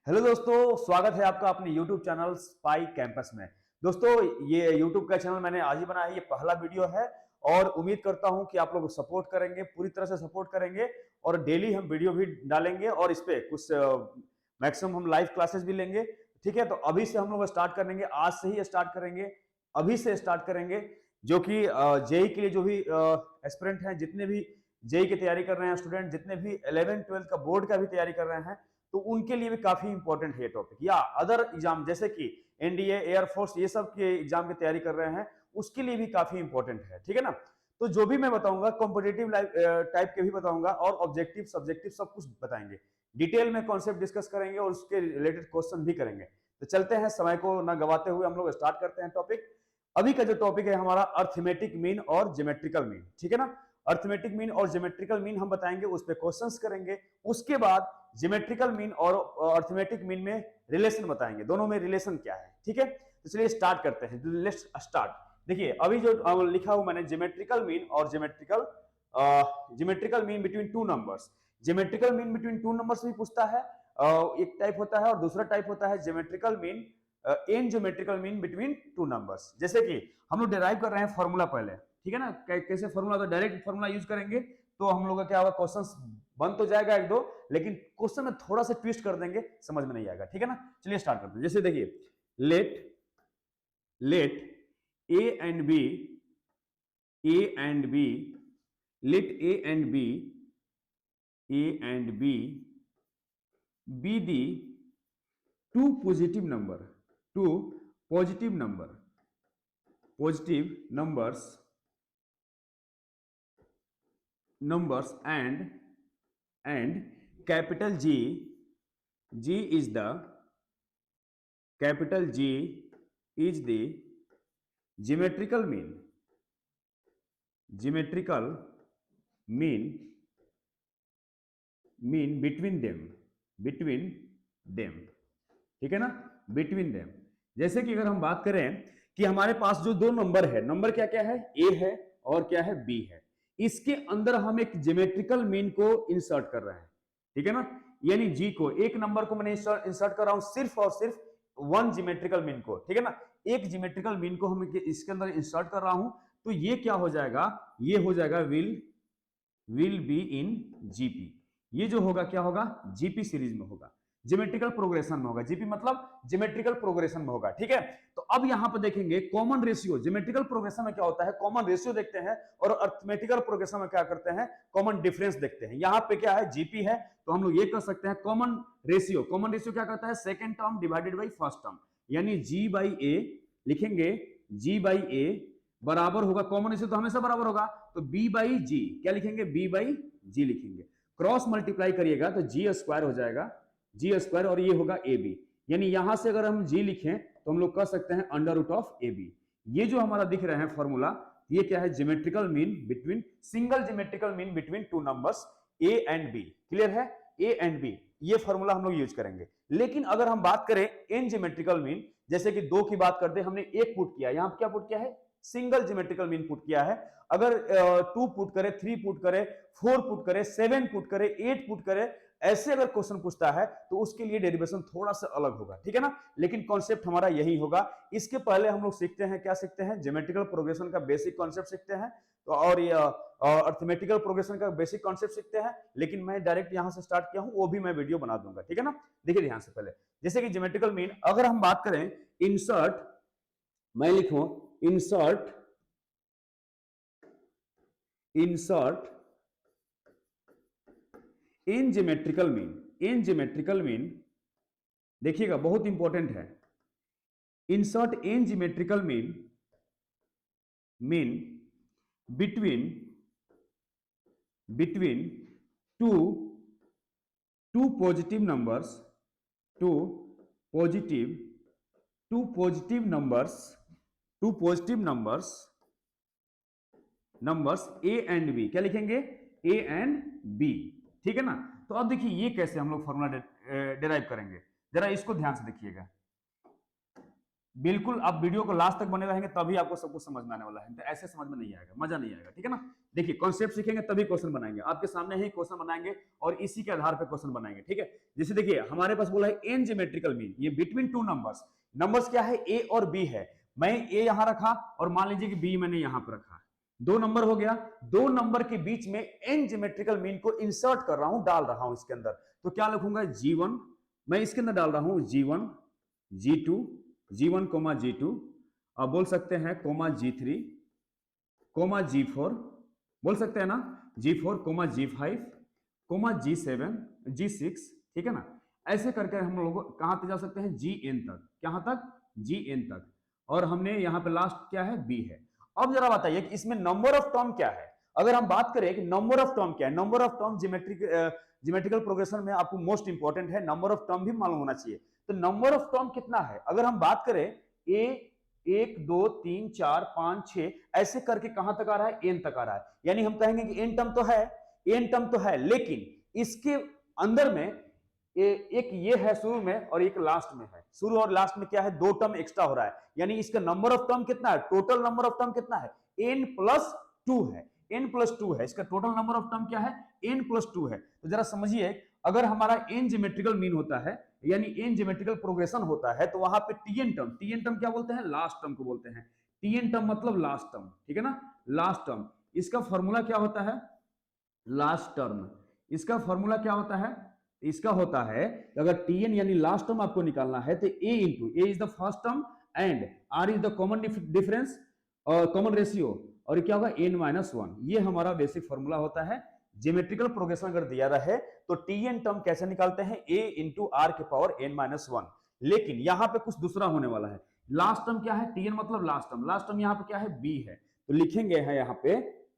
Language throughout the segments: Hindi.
हेलो दोस्तों, स्वागत है आपका अपने YouTube चैनल स्पाई कैंपस में। दोस्तों, ये YouTube का चैनल मैंने आज ही बनाया है, ये पहला वीडियो है और उम्मीद करता हूं कि आप लोग सपोर्ट करेंगे, पूरी तरह से सपोर्ट करेंगे और डेली हम वीडियो भी डालेंगे और इस पे कुछ मैक्सिमम हम लाइव क्लासेस भी लेंगे। ठीक है, तो अभी से हम लोग स्टार्ट करेंगे, आज से ही स्टार्ट करेंगे, अभी से स्टार्ट करेंगे। जो कि जेई के लिए जो भी एस्पिरेंट हैं, जितने भी जेई की तैयारी कर रहे हैं स्टूडेंट, जितने भी 11th-12th का बोर्ड का भी तैयारी कर रहे हैं, तो उनके लिए भी काफी इंपॉर्टेंट है टॉपिक। या अदर एग्जाम जैसे कि एनडीए, एयरफोर्स, ये सब के एग्जाम की तैयारी कर रहे हैं, उसके लिए भी काफी इंपॉर्टेंट है। ठीक है ना। तो जो भी मैं बताऊंगा कॉम्पिटेटिव टाइप के भी बताऊंगा और ऑब्जेक्टिव सब्जेक्टिव सब कुछ बताएंगे, डिटेल में कॉन्सेप्ट डिस्कस करेंगे और उसके रिलेटेड क्वेश्चन भी करेंगे। तो चलते हैं, समय को ना गवाते हुए हम लोग स्टार्ट करते हैं टॉपिक। अभी का जो टॉपिक है हमारा अर्थमेटिक मीन और ज्योमेट्रिकल मीन। ठीक है ना। अर्थमेटिक मीन और ज्योमेट्रिकल मीन हम बताएंगे, उस पर क्वेश्चंस करेंगे। उसके बाद ज्योमेट्रिकल मीन और अर्थमेटिक मीन में रिलेशन बताएंगे, दोनों में रिलेशन क्या है। ठीक है, तो चलिए स्टार्ट करते हैं। Let's start. देखिए, अभी जो लिखा हुआ मैंने ज्योमेट्रिकल मीन और geometrical mean between two numbers. Geometrical mean between two numbers भी पूछता है, एक टाइप होता है, और दूसरा टाइप होता है geometrical mean in geometrical mean between two numbers. जैसे कि हम लोग डिराइव कर रहे हैं फॉर्मूला पहले। ठीक है ना। कैसे फॉर्मूला, तो डायरेक्ट फॉर्मूला यूज करेंगे तो हम लोग का क्या होगा, क्वेश्चन बन तो जाएगा एक दो, लेकिन क्वेश्चन में थोड़ा सा ट्विस्ट कर देंगे, समझ में नहीं आएगा। ठीक है ना। चलिए स्टार्ट करते हैं। जैसे देखिए, let let a and b a and b let a and b be the two positive number, two positive numbers and capital G is the geometrical mean between them। ठीक है ना, बिटवीन देम। जैसे कि अगर हम बात करें कि हमारे पास जो दो नंबर है, नंबर क्या क्या है, ए है और क्या है, बी है, इसके अंदर हम एक ज्योमेट्रिकल मीन को इंसर्ट कर रहे हैं। ठीक है ना, यानी जी को, एक नंबर को मैंने इंसर्ट कर रहा हूं सिर्फ और सिर्फ वन ज्योमेट्रिकल मीन को। ठीक है ना, एक ज्योमेट्रिकल मीन को हम इसके अंदर इंसर्ट कर रहा हूं, तो ये क्या हो जाएगा, ये हो जाएगा विल बी इन जीपी। ये जो होगा क्या होगा, जीपी सीरीज में होगा, ज्योमेट्रिकल प्रोग्रेशन में होगा। जीपी मतलब ज्योमेट्रिकल प्रोग्रेशन में होगा। ठीक है, तो अब यहां पर देखेंगे कॉमन रेशियो। ज्योमेट्रिकल प्रोग्रेशन में क्या होता है, कॉमन रेशियो देखते हैं, और अर्थमेटिकल प्रोग्रेशन में क्या करते हैं, कॉमन डिफरेंस देखते हैं। यहां पे क्या है, जीपी है, तो हम लोग ये कर सकते हैं कॉमन रेशियो। कॉमन रेशियो क्या करता है, second term divided by first term, यानी जी बाई ए लिखेंगे, जी बाई ए बराबर होगा, कॉमन रेशियो तो हमेशा बराबर होगा, तो बी बाई जी, क्या लिखेंगे, बी बाई जी लिखेंगे। क्रॉस मल्टीप्लाई करिएगा तो जी स्क्वायर हो जाएगा, जी स्क्वायर, और ये होगा ए बी। यानी यहां से अगर हम जी लिखें तो हम लोग कह सकते हैं under root of a b. ये जो हमारा दिख रहा है फॉर्मूला, ये क्या है, geometrical mean between, single geometrical mean between two numbers A and b. Clear है, ए एंड बी, ये फॉर्मूला हम लोग यूज करेंगे। लेकिन अगर हम बात करें इन ज्योमेट्रिकल मीन, जैसे कि दो की बात करते हैं, हमने एक पुट किया, यहां क्या पुट किया है, सिंगल ज्योमेट्रिकल मीन पुट किया है। अगर 2 पुट करे, 3 पुट करे, 4 पुट करे, 7 पुट करे, 8 पुट करे, ऐसे अगर क्वेश्चन पूछता है तो उसके लिए डेरिवेशन थोड़ा सा अलग होगा। ठीक है ना, लेकिन कॉन्सेप्ट हमारा यही होगा। इसके पहले हम लोग सीखते हैं, क्या सीखते हैं, ज्योमेट्रिकल प्रोग्रेशन का बेसिक कॉन्सेप्ट सीखते हैं, तो और ये अर्थमेटिकल प्रोग्रेशन का बेसिक कॉन्सेप्ट सीखते हैं। लेकिन मैं डायरेक्ट यहां से स्टार्ट किया हूं, वो भी मैं वीडियो बना दूंगा। ठीक है ना। देखिए ध्यान से, पहले जैसे कि ज्योमेट्रिकल मीन, अगर हम बात करें इंसर्ट, मैं लिखूं इंसर्ट इन ज्योमेट्रिकल मीन, देखिएगा बहुत इंपॉर्टेंट है। Insert in geometrical mean between two positive numbers, two positive numbers A and B. क्या लिखेंगे, ए एंड बी। ठीक है ना। तो अब देखिए ये कैसे हम लोग फॉर्मूला डिराइव करेंगे, जरा इसको ध्यान से देखिएगा। बिल्कुल आप वीडियो को लास्ट तक बने रहेंगे तभी आपको सब कुछ समझ में आने वाला है, तो ऐसे समझ में नहीं आएगा, मजा नहीं आएगा, ठीक है ना। देखिए कॉन्सेप्ट सीखेंगे तभी क्वेश्चन बनाएंगे, आपके सामने ही क्वेश्चन बनाएंगे और इसी के आधार पर क्वेश्चन बनाएंगे, ठीक है। जैसे देखिए हमारे पास बोला है एन ज्योमेट्रिकल मीन, ये बिटवीन टू नंबर्स, नंबर्स क्या है ए और बी है, मैं ए यहां रखा और मान लीजिए कि बी मैंने यहां पर रखा, दो नंबर हो गया, दो नंबर के बीच में एन ज्योमेट्रिकल मीन को इंसर्ट कर रहा हूं, डाल रहा हूं इसके अंदर, तो क्या लिखूंगा G1, मैं इसके अंदर डाल रहा हूं G1 G2 G1 coma G2, अब बोल सकते हैं कोमा G3 कोमा G4, बोल सकते हैं ना G4 coma G5 coma G7 G6, ठीक है ना। ऐसे करके हम लोग कहां तक जा सकते हैं Gn तक, कहां तक Gn तक, और हमने यहां पे लास्ट क्या है B है। अब जरा बताइए कि इसमें नंबर ऑफ टर्म क्या है, अगर हम बात करें कि नंबर ऑफ टर्म क्या है, number of term geometrical progression में आपको मोस्ट इंपॉर्टेंट है, नंबर ऑफ टर्म भी मालूम होना चाहिए। तो नंबर ऑफ टर्म कितना है, अगर हम बात करें ए 1 2 3 4 5 6 ऐसे करके कहां तक आ रहा है एन तक आ रहा है, यानी हम कहेंगे कि एन टर्म तो है, एन टर्म तो है, लेकिन इसके अंदर में एक ये है शुरू में और एक लास्ट में है, शुरू और लास्ट में क्या है दो टर्म एक्स्ट्रा हो रहा है, यानी इसका नंबर ऑफ टर्म कितना है, टोटल नंबर ऑफ टर्म कितना है n प्लस 2 है, n प्लस 2 है, इसका टोटल नंबर ऑफ टर्म क्या है n प्लस 2 है। तो जरा समझिए अगर हमारा n ज्योमेट्रिकल मीन होता है यानी n ज्योमेट्रिकल प्रोग्रेशन होता है, तो वहां पे tn टर्म क्या बोलते हैं, लास्ट टर्म को बोलते हैं, tn टर्म मतलब लास्ट टर्म, ठीक है ना, लास्ट टर्म। इसका फॉर्मूला क्या होता है, लास्ट टर्म, इसका फॉर्मूला क्या होता है, इसका होता है अगर tn यानी लास्ट टर्म आपको निकालना है तो a into A is the first term and r is the common difference और कॉमन रेशियो, और क्या होगा n माइनस 1, ये हमारा बेसिक फॉर्मूला होता है। ज्योमेट्रिकल प्रोग्रेशन अगर दिया रहे तो tn टर्म कैसे निकालते हैं, a इंटू आर के पावर n माइनस 1, लेकिन यहां पे कुछ दूसरा होने वाला है, लास्ट टर्म क्या है tn मतलब लास्ट टर्म, लास्ट टर्म यहाँ पे क्या है b है, तो लिखेंगे है यहाँ पे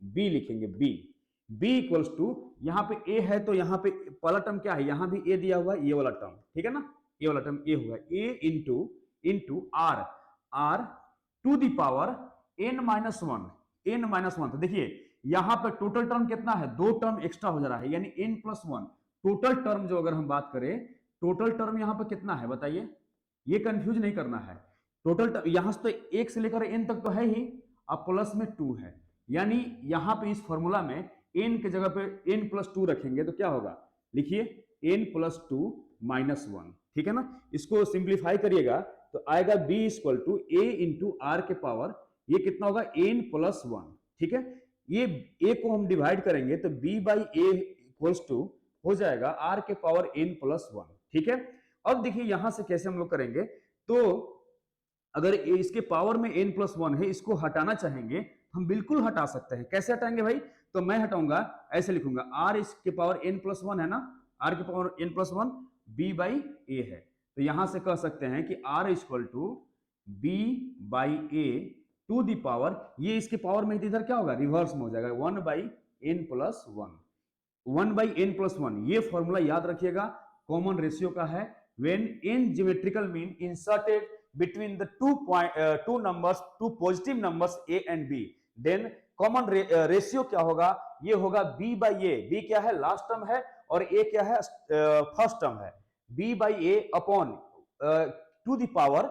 b, लिखेंगे b इक्वल्स टू, यहाँ पे a है तो यहाँ पे पहला टर्म क्या है, यहाँ भी a दिया हुआ है, ये वाला टर्म, ठीक है ना, ये वाला टर्म a होगा a into r to the power n minus 1, तो देखिए यहाँ पे टोटल टर्म कितना है, दो टर्म एक्स्ट्रा हो जा रहा है, यानी n प्लस 1, टोटल टर्म जो अगर हम बात करें, टोटल टर्म यहाँ पे कितना है बताइए, ये कंफ्यूज नहीं करना है, टोटल टर्म यहाँ से तो 1 से लेकर n तक तो है ही, अब प्लस में 2 है, यानी यहाँ पे इस फॉर्मूला में n के जगह पे n प्लस 2 रखेंगे तो क्या होगा, लिखिए n प्लस 2 माइनस 1, ठीक है ना। इसको सिंप्लीफाई करिएगा तो आएगा b equal to a into R के पावर, ये कितना होगा n प्लस 1, ठीक है, ये a को हम डिवाइड करेंगे तो b by A equals to हो जाएगा r के पावर n प्लस 1, ठीक है। अब देखिए यहां से कैसे हम लोग करेंगे, तो अगर इसके पावर में n प्लस 1 है, इसको हटाना चाहेंगे हम बिल्कुल हटा सकते हैं, कैसे हटाएंगे भाई, तो मैं हटाऊंगा ऐसे लिखूंगा r इसके पावर n प्लस 1 है ना, r के power n plus 1 b by a है, तो यहां से कह सकते हैं कि r equal to b by A to the power, ये इसके पावर में इधर क्या होगा रिवर्स में हो जाएगा 1 by n plus 1 by n plus 1, ये फॉर्मूला याद रखिएगा, कॉमन रेशियो का है, when n geometrical mean inserted between the two numbers, two positive numbers a and b, then common ratio क्या होगा, ये होगा b by a, b क्या है लास्ट टर्म है और a क्या है फर्स्ट टर्म है, b by a upon two the power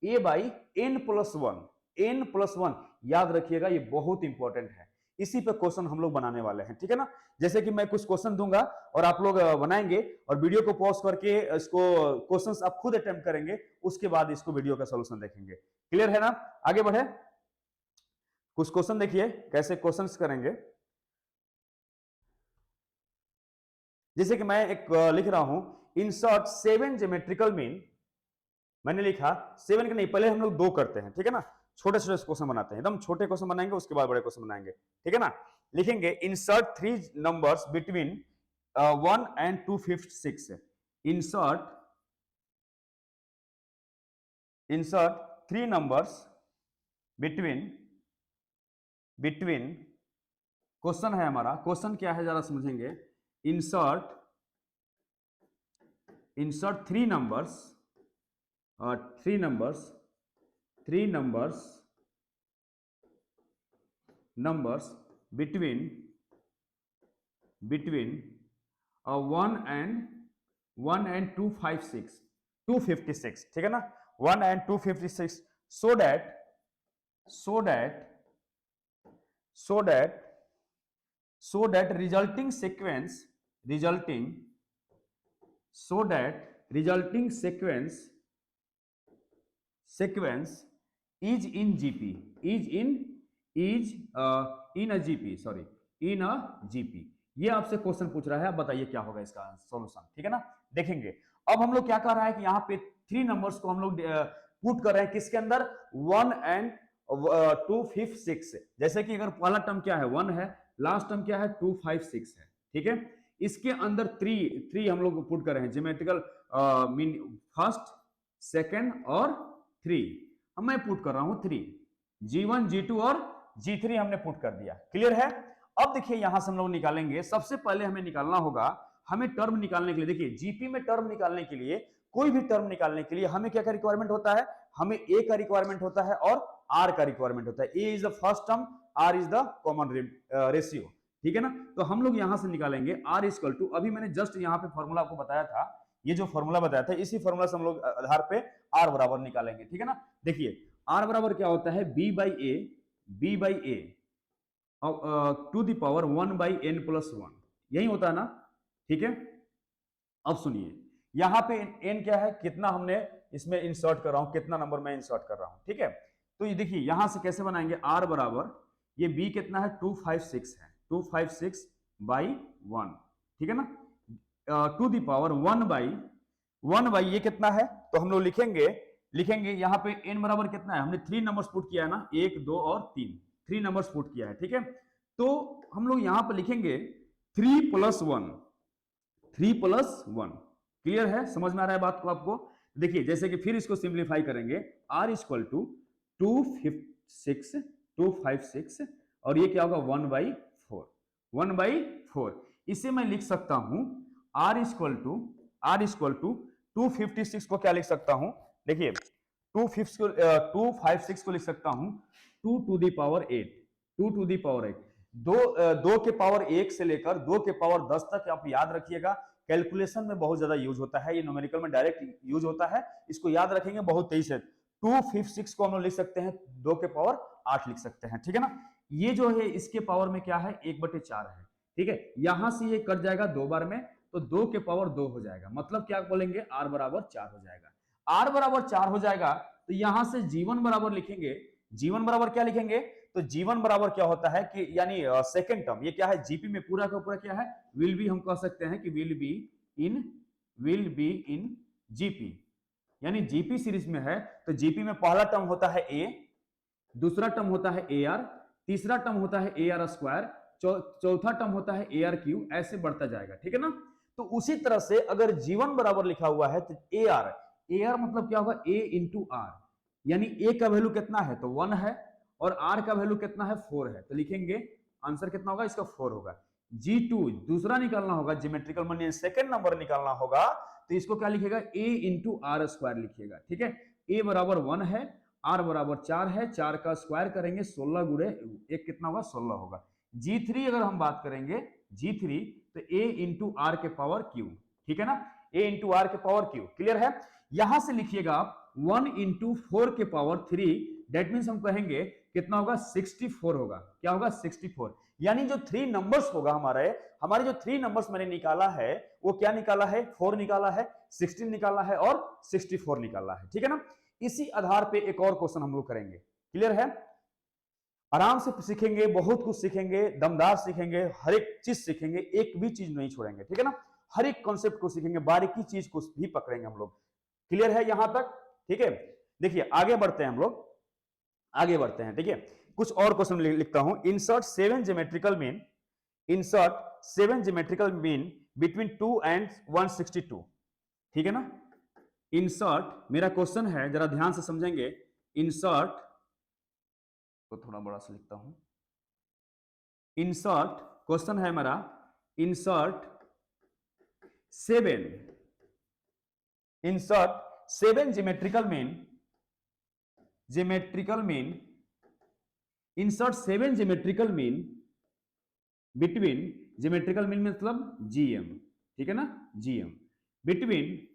a by n plus 1, याद रखिएगा ये बहुत इंपॉर्टेंट है, इसी पे क्वेश्चन हम लोग बनाने वाले हैं, ठीक है ना। जैसे कि मैं कुछ क्वेश्चन दूंगा और आप लोग बनाएंगे और वीडियो को पॉज करके इसको क्वेश्चंस आप खुद अटेम्प्ट करेंगे, उसके बाद इसको वीडियो का सॉल्यूशन देखेंगे, क्लियर है ना। आगे बढ़े, कुछ क्वेश्चन देखिए कैसे क्वेश्चंस करेंगे, जैसे कि मैं एक लिख रहा हूं इंसर्ट 7 ज्योमेट्रिकल मीन, मैंने लिखा 7 के नहीं, पहले हम लोग 2 करते हैं, ठीक है ना, छोटे छोटे क्वेश्चन बनाते हैं, एकदम छोटे क्वेश्चन बनाएंगे उसके बाद बड़े क्वेश्चन बनाएंगे, ठीक है ना। लिखेंगे insert 3 numbers between 1 and 256, insert 3 numbers between question है हमारा, क्वेश्चन क्या है जरा समझेंगे, इंसर्ट 3 numbers between 1 and 256, ठीक है ना, 1 and 256 so that so that so that so that resulting sequence resulting so that resulting sequence is in gp in a gp sorry in a GP. ये आपसे क्वेश्चन पूछ रहा है, अब बताइए क्या होगा इसका सॉल्यूशन, ठीक है ना। देखेंगे अब हम लोग क्या कर रहा है कि यहाँ पे 3 नंबर्स को हम लोग पुट कर रहे हैं किसके अंदर, 1 एंड 2 5 6। जैसे कि अगर पहला टर्म क्या है 1 है, लास्ट टर्म क्या है 2 5 6 है, ठीक है। इसके अंदर 3 हम लोग पुट कर रहे हैं, ज्योमेट्रिकल मीन फर्स्ट सेकेंड और 3। अब मैं पुट कर रहा हूं 3, G1 G2 और G3 हमने पुट कर दिया, क्लियर है। अब देखिए यहां से हम लोग निकालेंगे, सबसे पहले हमें निकालना होगा, हमें टर्म निकालने के लिए, देखिए जीपी में टर्म निकालने के लिए, कोई भी टर्म निकालने के लिए हमें क्या का रिक्वायरमेंट होता है, हमें ए का रिक्वायरमेंट होता है और आर का रिक्वायरमेंट होता है। A is the first term, r is the common ratio, ठीक है ना। तो हम लोग यहां से निकालेंगे आर इक्वल टू, अभी मैंने जस्ट यहाँ पे फॉर्मूला आपको बताया था, ये जो फॉर्मूला बताया था इसी फॉर्मूला से हम लोग आधार पे आर बराबर निकालेंगे, ठीक है ना। देखिए आर बराबर क्या होता है, B by A to the power 1 by N plus 1, यही होता है ना, ठीक है। अब सुनिए यहां पे एन क्या है, कितना हमने इसमें इंसर्ट कर रहा हूं, कितना नंबर में इंसर्ट कर रहा हूं, ठीक है। तो ये देखिए यहां से कैसे बनाएंगे, आर बराबर ये बी कितना है 256 है, 256 बाई 1, ठीक है ना, टू द पावर 1 बाई ये कितना है, तो हम लोग लिखेंगे यहाँ पे n बराबर कितना है, हमने 3 नंबर्स पुट किया है ना, 1 2 और 3 नंबर्स पुट किया है, ठीक है। तो हम लोग यहाँ पर लिखेंगे 3 + 1, क्लियर है, समझ में आ रहा है बात को आपको। देखिए जैसे कि फिर इसको सिंप्लीफाई करेंगे, r इक्वल टू 256 और ये क्या होगा 1/4। इसे मैं लिख सकता हूं r इक्वल टू 256 को क्या लिख सकता हूं, देखिए 256 को लिख सकता हूं 2 टू द पावर 8, दो के पावर 1 से लेकर 2 के पावर 10 तक आप याद रखिएगा। कैलकुलेशन में बहुत ज्यादा यूज होता है, ये न्यूमेरिकल में डायरेक्ट यूज होता है, इसको याद रखेंगे बहुत तेजी से। 256 को हम लोग लिख सकते हैं 2 के पावर 8 लिख सकते हैं, ठीक है ना। ये जो है इसके पावर में क्या है 1/4 है, ठीक है। यहां से ये कट जाएगा 2 बार में, तो 2 के पावर 2 हो जाएगा, मतलब क्या बोलेंगे r बराबर 4 हो जाएगा। r बराबर 4 हो जाएगा तो यहां से g1 बराबर लिखेंगे, g1 बराबर क्या लिखेंगे, तो g1 बराबर क्या होता है कि यानी सेकंड टर्म, ये क्या है जीपी में पूरा का पूरा क्या है, विल बी, हम कह सकते हैं कि विल बी इन जीपी, यानी जीपी सीरीज में है तो जीपी में पहला टर्म होता है a, दूसरा टर्म होता है ar, तीसरा टर्म होता है ar स्क्वायर, चौथा टर्म होता है ar क्यूब, ऐसे बढ़ता जाएगा, ठीक है ना। तो उसी तरह से अगर g1 बराबर लिखा हुआ है तो ar मतलब क्या होगा a इंटू आर, यानी a का वैल्यू कितना है तो 1 है और r का वैल्यू कितना है 4 है, तो लिखेंगे आंसर कितना होगा इसका 4 होगा। G2 दूसरा निकालना होगा, ज्योमेट्रिकल मीन सेकंड नंबर निकालना होगा, तो इसको क्या लिखेगा a इंटू आर स्क्वायर लिखिएगा, ठीक है। a बराबर 1 है, r बराबर 4 है, 4 का स्क्वायर करेंगे 16 गुणे 1 कितना होगा 16 होगा। G3 अगर हम बात करेंगे G3 तो a इंटू आर के पावर क्यूब, ठीक है ना, a इंटू आर के पावर क्यूब, क्लियर है। यहां से लिखिएगा 1 इंटू 4 के पावर 3, दैट मीन्स हम कहेंगे कितना होगा 64 होगा, क्या होगा 64, यानी जो 3 नंबर्स होगा हमारे जो 3 नंबर्स मैंने निकाला है वो क्या निकाला है, 4 निकाला है, 16 निकाला है और 64 निकाला है, ठीक है ना। इसी आधार पे एक और क्वेश्चन हम लोग करेंगे, क्लियर है। आराम से सीखेंगे, बहुत कुछ सीखेंगे, दमदार सीखेंगे, हर एक चीज सीखेंगे, एक भी चीज नहीं छोड़ेंगे, ठीक है ना। हर एक कॉन्सेप्ट को सीखेंगे, बारीकी चीज को भी पकड़ेंगे हम लोग, क्लियर है यहां तक, ठीक है। देखिए आगे बढ़ते हैं हम लोग, आगे बढ़ते हैं, ठीक है। कुछ और क्वेश्चन लिखता हूं, insert 7 geometrical mean between 2 and 162, ठीक है ना। इंसर्ट मेरा क्वेश्चन है, जरा ध्यान से समझेंगे। इंसर्ट तो थोड़ा बड़ा सा लिखता हूं, इंसर्ट क्वेश्चन है मेरा, insert 7 geometrical mean insert 7 geometrical mean between, geometrical mean मतलब जीएम, ठीक है ना, जीएम बिटवीन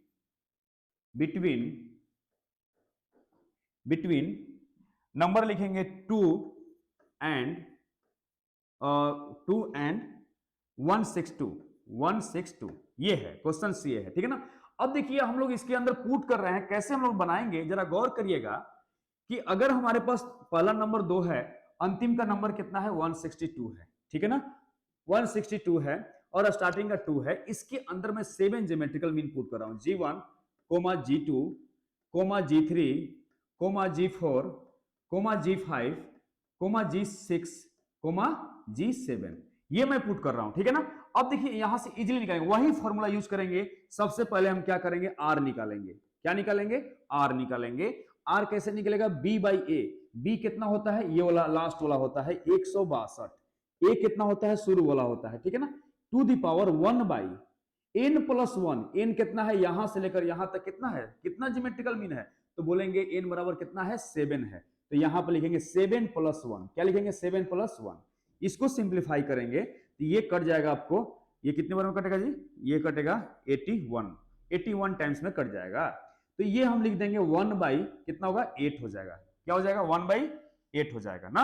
बिटवीन नंबर लिखेंगे 2 एंड 162 ये है क्वेश्चन ये है, ठीक है ना। अब देखिए हम लोग इसके अंदर पुट कर रहे हैं, कैसे हम लोग बनाएंगे जरा गौर करिएगा कि अगर हमारे पास पहला नंबर 2 है, अंतिम का नंबर कितना है 162 है, ठीक है ना, 162 है और स्टार्टिंग का 2 है, इसके अंदर मैं 7 ज्योमेट्रिकल मीन पुट कर रहा हूं, G1, G2, G3, G4, G5, G6, G7, ये मैं पुट कर रहा हूं, ठीक है ना। अब देखिए यहां से इजीली निकालेंगे, वही फॉर्मूला यूज करेंगे। सबसे पहले हम क्या करेंगे, आर निकालेंगे। क्या निकालेंगे, आर निकालेंगे। आर कैसे निकलेगा, बी बाई ए। बी कितना होता है, ये वाला लास्ट वाला होता है 162। ए कितना होता है, शुरू वाला होता है, ठीक है ना, to the power 1 by N plus 1। N कितना है, यहां से लेकर यहां तक कितना है, कितना ज्योमेट्रिकल मीन है, तो बोलेंगे एन बराबर कितना है, 7 है। तो यहां पर लिखेंगे 7 प्लस 1। क्या लिखेंगे, 7 प्लस 1। इसको सिंप्लीफाई करेंगे तो ये कट जाएगा आपको, ये कितने बार में कटेगा जी, ये कटेगा 81 टाइम्स में कट जाएगा। तो ये हम लिख देंगे 1 बाई कितना होगा, 8 हो जाएगा। क्या हो जाएगा, 1 बाई 8 हो जाएगा ना,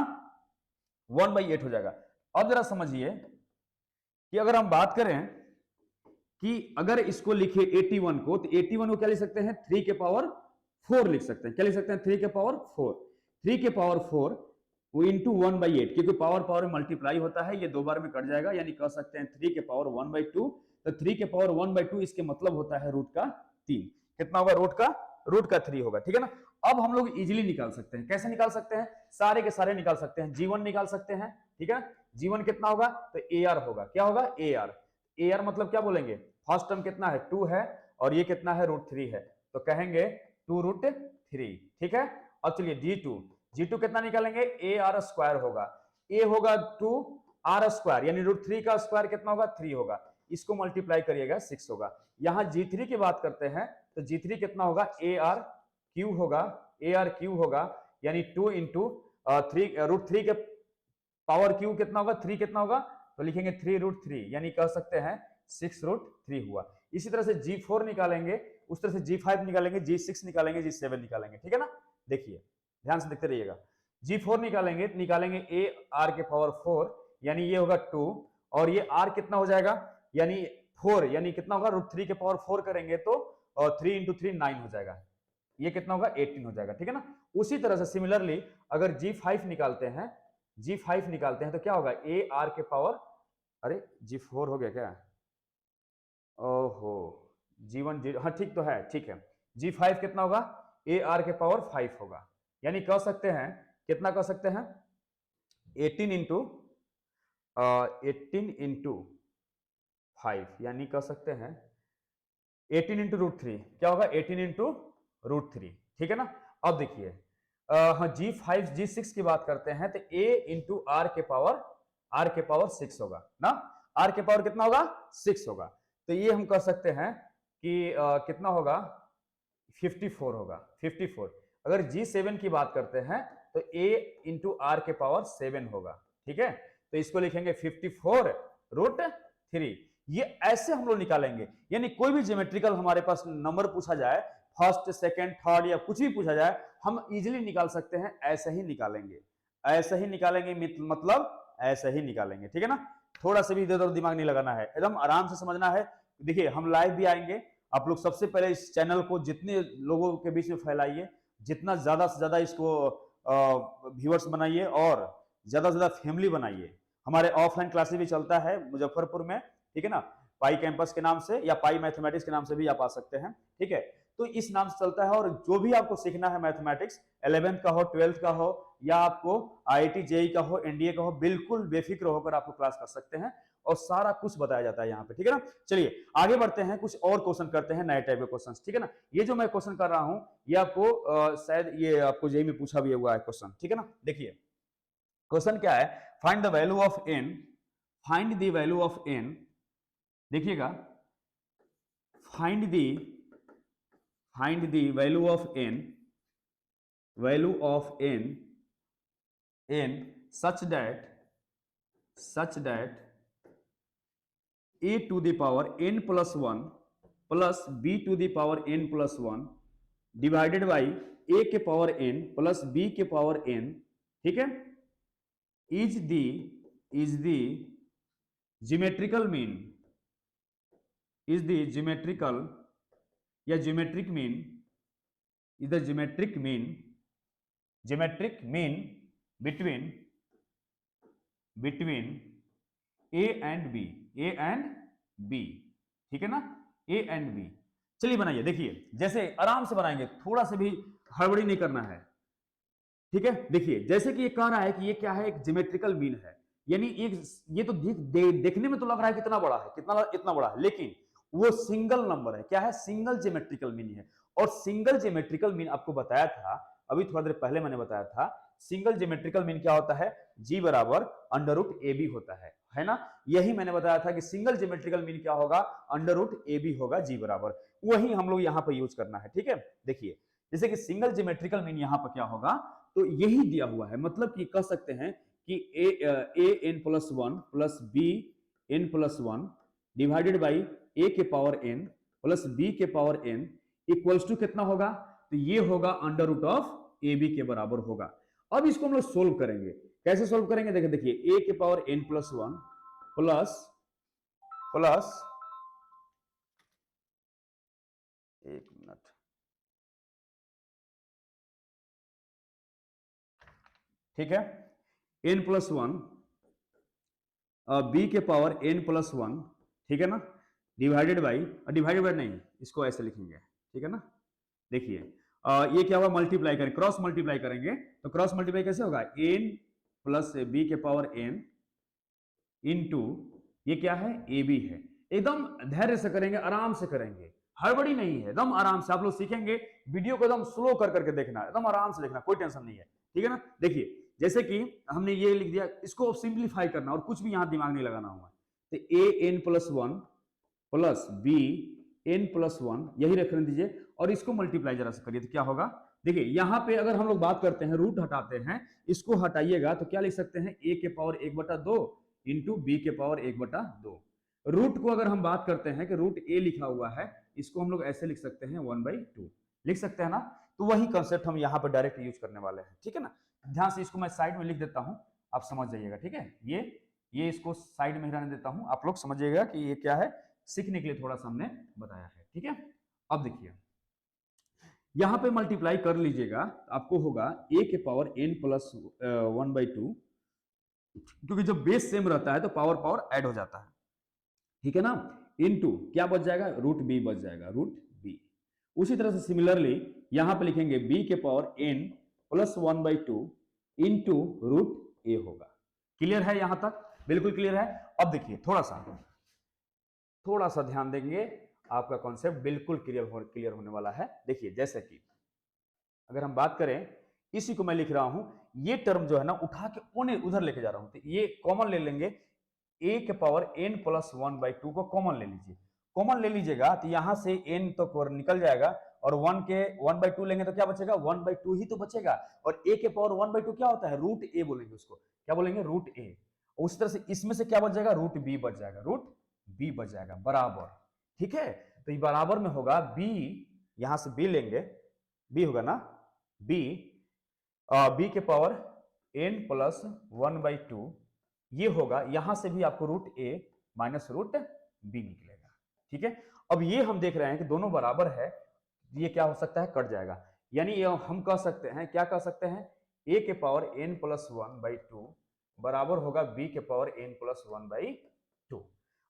1 बाई 8 हो जाएगा। अब जरा समझिए कि अगर हम बात करें कि अगर इसको लिखे 81 को, तो 81 को क्या लिख सकते हैं, 3 के पावर 4 लिख सकते हैं। क्या लिख सकते हैं, 3 के पावर 4। 3 के पावर 4 वो इंटू 1 बाई 8, क्योंकि पावर पावर में मल्टीप्लाई होता है, ये दो बार में कट जाएगा, यानी कह सकते हैं 3 के पावर 1 बाई 2। तो 3 के पावर 1 बाई 2 इसके मतलब होता है रूट का 3। कितना होगा, रूट का 3 होगा, ठीक है ना। अब हम लोग इजीली निकाल सकते हैं, कैसे निकाल सकते हैं, सारे के सारे निकाल सकते हैं। G1 निकाल सकते हैं, ठीक है। G1 कितना होगा, तो AR होगा। क्या होगा, AR मतलब क्या बोलेंगे, फर्स्ट टर्म कितना है, 2 है, और ये कितना है, √3 है, तो कहेंगे 2√3, ठीक है। अब चलिए G2 कितना निकालेंगे, AR स्क्वायर होगा। A होगा 2, R स्क्वायर यानी √3 का स्क्वायर कितना होगा, 3 होगा। इसको मल्टीप्लाई करिएगा 6 होगा। यहां G3 की बात करते हैं तो G3 कितना होगा, AR³ होगा, यानी 2 इंटू 3 √3 के पावर क्यू कितना होगा, 3 कितना होगा, तो लिखेंगे 3√3, यानी कह सकते हैं 6√3 हुआ। इसी तरह से G4 निकालेंगे, उस तरह से G5 निकालेंगे, G6 निकालेंगे, G7 निकालेंगे, ठीक है ना। देखिए ध्यान से देखते रहिएगा, G4 निकालेंगे AR के पावर 4, यानी ये होगा 2, और ये R कितना हो जाएगा, यानी 4, यानी कितना होगा, √3 के पावर 4 करेंगे तो 3 इंटू 3 9 हो जाएगा, ये कितना होगा, 18 हो जाएगा, ठीक है ना। उसी तरह से सिमिलरली अगर G5 निकालते हैं तो क्या होगा, AR के पावर, अरे G4 हो गया क्या, ओहो, G1 हाँ ठीक तो है, ठीक है। G5 कितना होगा, AR के पावर 5 होगा, यानी कह सकते हैं कितना कह सकते हैं, 18 इंटू 5, यानी कह सकते हैं 18 इंटू √3, क्या होगा, 18 इंटू √3, ठीक है ना। अब देखिए हाँ G5 G6 की बात करते हैं तो A इंटू R के पावर 6 होगा ना, R के पावर कितना होगा, 6 होगा। तो ये हम कह सकते हैं कि कितना होगा, 54 होगा, 54। अगर G7 की बात करते हैं तो A इंटू R के पावर 7 होगा, ठीक है। तो इसको लिखेंगे 54√3। ये ऐसे हम लोग निकालेंगे, यानी कोई भी ज्योमेट्रिकल हमारे पास नंबर पूछा जाए, फर्स्ट सेकंड थर्ड या कुछ भी पूछा जाए, हम इजीली निकाल सकते हैं, ऐसे ही निकालेंगे, मतलब ऐसे ही निकालेंगे, ठीक है ना। थोड़ा सा भी इधर उधर दिमाग नहीं लगाना है, एकदम आराम से समझना है। देखिए हम लाइव भी आएंगे, आप लोग सबसे पहले इस चैनल को जितने लोगों के बीच में फैलाइए, जितना ज्यादा से ज्यादा इसको व्यूअर्स बनाइए और ज्यादा से ज्यादा फैमिली बनाइए। हमारे ऑफलाइन क्लासेस भी चलता है मुजफ्फरपुर में, ठीक है ना, पाई कैंपस के नाम से या पाई मैथमेटिक्स के नाम से भी आप आ सकते हैं, ठीक है। तो इस नाम से चलता है, और जो भी आपको सीखना है मैथमेटिक्स, 11th का हो, 12th का हो, या आपको IIT JEE का हो, NDA का हो, बिल्कुल बेफिक्र होकर आपको क्लास कर सकते हैं, और सारा कुछ बताया जाता है यहाँ पे, ठीक है ना। चलिए आगे बढ़ते हैं, कुछ और क्वेश्चन करते हैं, नए टाइप के क्वेश्चन, ठीक है ना। ये जो मैं क्वेश्चन कर रहा हूँ ये आपको शायद ये आपको JEE में पूछा भी हुआ है क्वेश्चन, ठीक है ना। देखिए क्वेश्चन क्या है, find the value of n, देखिएगा, find the value of n such that a to the power n plus 1 plus b to the power n plus 1 divided by a के पावर एन प्लस बी के पावर एन, ठीक है, is the geometrical mean, is the geometrical या geometric mean, is the geometric mean between a and b, ठीक है ना, ए एंड बी। चलिए बनाइए, देखिए जैसे आराम से बनाएंगे, थोड़ा सा भी हड़बड़ी नहीं करना है, ठीक है। देखिए जैसे कि ये कह रहा है कि ये क्या है, एक ज्योमेट्रिकल मीन है, यानी एक ये तो देखने में तो लग रहा है कितना बड़ा है, इतना बड़ा है, लेकिन वो सिंगल नंबर है, क्या है, सिंगल ज्योमेट्रिकल मीन है। और सिंगल ज्योमेट्रिकल मीन आपको बताया था, अभी थोड़ा देर पहले मैंने बताया था, सिंगल ज्योमेट्रिकल मीन क्या होता है, जी बराबर अंडर रूट ए बी होता है ना। यही मैंने बताया था कि सिंगल ज्योमेट्रिकल मीन क्या होगा, अंडर रूट ए बी होगा, जी बराबर, वही हम लोग यहाँ पर यूज करना है, ठीक है। देखिए जैसे कि सिंगल ज्योमेट्रिकल मीन यहाँ पर क्या होगा, तो यही दिया हुआ है, मतलब कि कह सकते हैं कि a n plus one plus b n plus one divided by a के पावर एन प्लस बी के पावर एन इक्वल्स टू कितना होगा, तो ये होगा under root of a b के बराबर होगा। अब इसको हम लोग सोल्व करेंगे, कैसे सोल्व करेंगे, देखिए ए के power N plus one plus एक मिनट, ठीक है, एन प्लस वन बी के पावर एन प्लस वन, ठीक है ना, डिवाइडेड बाई नहीं, इसको ऐसे लिखेंगे, ठीक है ना। देखिए ये क्या हुआ, मल्टीप्लाई करें, क्रॉस मल्टीप्लाई करेंगे, तो क्रॉस मल्टीप्लाई कैसे होगा, एन प्लस बी के पावर एन इनटू ये क्या है, ए बी है। एकदम धैर्य से करेंगे, आराम से करेंगे, हड़बड़ी नहीं है, एकदम आराम से आप लोग सीखेंगे। वीडियो को एकदम स्लो कर करके देखना, एकदम आराम से देखना, कोई टेंशन नहीं है, ठीक है ना। देखिए जैसे कि हमने ये लिख दिया, इसको सिंप्लीफाई करना और कुछ भी यहां दिमाग नहीं लगाना हुआ, तो a n plus one plus b n plus one, यही रेफरेंस दीजिए और इसको मल्टीप्लाई जरा से करिए, तो क्या होगा, देखिए यहां पे अगर हम लोग बात करते हैं, रूट हटाते हैं, इसको हटाइएगा तो क्या लिख सकते हैं, ए के पावर 1/2 इंटू बी के पावर 1/2। रूट को अगर हम बात करते हैं कि रूट ए लिखा हुआ है, इसको हम लोग ऐसे लिख सकते हैं 1/2, लिख सकते हैं ना। तो वही कंसेप्ट हम यहाँ पर डायरेक्ट यूज करने वाले हैं, ठीक है ना। ध्यान से इसको मैं साइड में लिख देता हूं, आप समझ जाइएगा, ठीक है। ये इसको साइड में ही रहने देता हूं, आप लोग समझिएगा कि ये क्या है, सीखने के लिए थोड़ा सा हमने बताया है, ठीक है। अब देखिए यहां पे मल्टीप्लाई कर लीजिएगा, आपको होगा ए के पावर एन प्लस 1/2, क्योंकि जब बेस सेम रहता है तो पावर पावर ऐड हो जाता है, ठीक है ना, इनटू क्या बच जाएगा, रूट बी बच जाएगा, रूट बी। उसी तरह से सिमिलरली यहां पे लिखेंगे बी के power N plus 1/2 into root a होगा। क्लियर है यहां तक, बिल्कुल क्लियर है। अब देखिए थोड़ा सा ध्यान देंगे, आपका कॉन्सेप्ट बिल्कुल क्लियर होने वाला है। देखिए जैसे कि अगर हम बात करें, इसी को मैं लिख रहा हूं, ये टर्म जो है ना उठा के उधर लेके जा रहा हूं, तो ये कॉमन ले लेंगे, ए के पावर एन प्लस 1/2 को कॉमन ले लीजिए, कॉमन ले लीजिएगा तो यहां से एन तो निकल जाएगा और 1/2 लेंगे तो क्या बचेगा, 1/2 ही तो बचेगा। और ए के पावर 1/2 क्या होता है, रूट ए बोलेंगे उसको, क्या बोलेंगे, रूट ए। उस तरह से इसमें से क्या बच जाएगा, रूट बी बच जाएगा, रूट बी बच जाएगा बराबर, ठीक है। तो ये बराबर में होगा बी, यहां से बी लेंगे, बी होगा ना, बी के पावर एन प्लस 1/2, ये होगा, यहां से भी आपको रूट ए माइनस रूट बी निकलेगा, ठीक है। अब ये हम देख रहे हैं कि दोनों बराबर है, ये क्या हो सकता है, कट जाएगा, यानी हम कह सकते हैं, क्या कह सकते हैं, ए के पावर एन प्लस 1/2 बराबर होगा बी के पावर एन प्लस 1/2।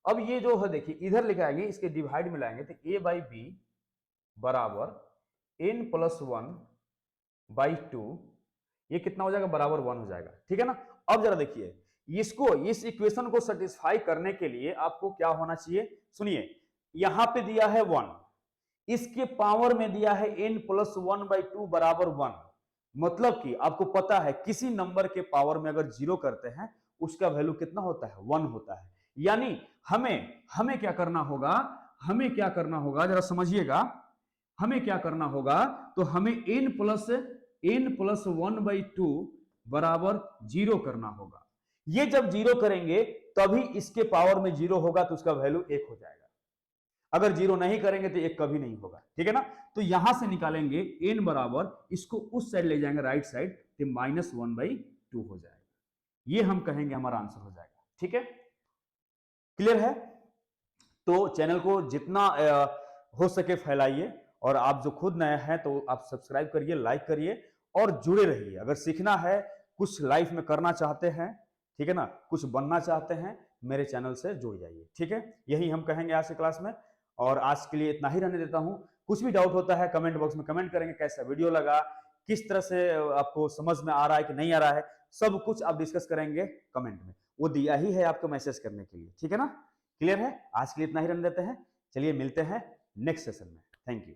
अब ये जो है देखिए इधर लेके आएंगे, इसके डिवाइड में लाएंगे, तो ए बाई बी बराबर एन प्लस 1/2, ये कितना हो जाएगा, बराबर 1 हो जाएगा, ठीक है ना। अब जरा देखिए इसको, इस इक्वेशन को सेटिस्फाई करने के लिए आपको क्या होना चाहिए, सुनिए, यहां पे दिया है 1, इसके पावर में दिया है n प्लस 1/2 बराबर 1, मतलब कि आपको पता है किसी नंबर के पावर में अगर 0 करते हैं उसका वैल्यू कितना होता है, 1 होता है। यानी हमें क्या करना होगा, जरा समझिएगा, हमें क्या करना होगा, तो हमें n प्लस 1/2 बराबर 0 करना होगा। ये जब 0 करेंगे तभी इसके पावर में 0 होगा तो उसका वैल्यू 1 हो जाएगा। अगर जीरो नहीं करेंगे तो एक कभी नहीं होगा, ठीक है ना। तो यहां से निकालेंगे n बराबर, इसको उस साइड ले जाएंगे राइट साइड, तो -1/2 हो जाएगा। ये हम कहेंगे हमारा आंसर हो जाएगा, ठीक है, क्लियर है। तो चैनल को जितना हो सके फैलाइए, और आप जो खुद नए हैं तो आप सब्सक्राइब करिए, लाइक करिए और जुड़े रहिए। अगर सीखना है, कुछ लाइफ में करना चाहते हैं, ठीक है ना, कुछ बनना चाहते हैं, मेरे चैनल से जुड़ जाइए, ठीक है। यही हम कहेंगे आज की क्लास में, और आज के लिए इतना ही रहने देता हूं। कुछ भी डाउट होता है कमेंट बॉक्स में कमेंट करेंगे, कैसा वीडियो लगा, किस तरह से आपको समझ में आ रहा है कि नहीं आ रहा है, सब कुछ आप डिस्कस करेंगे कमेंट में, वो दिया ही है आपको मैसेज करने के लिए, ठीक है ना। क्लियर है, आज के लिए इतना ही रहने देते हैं। चलिए मिलते हैं नेक्स्ट सेशन में। Thank you.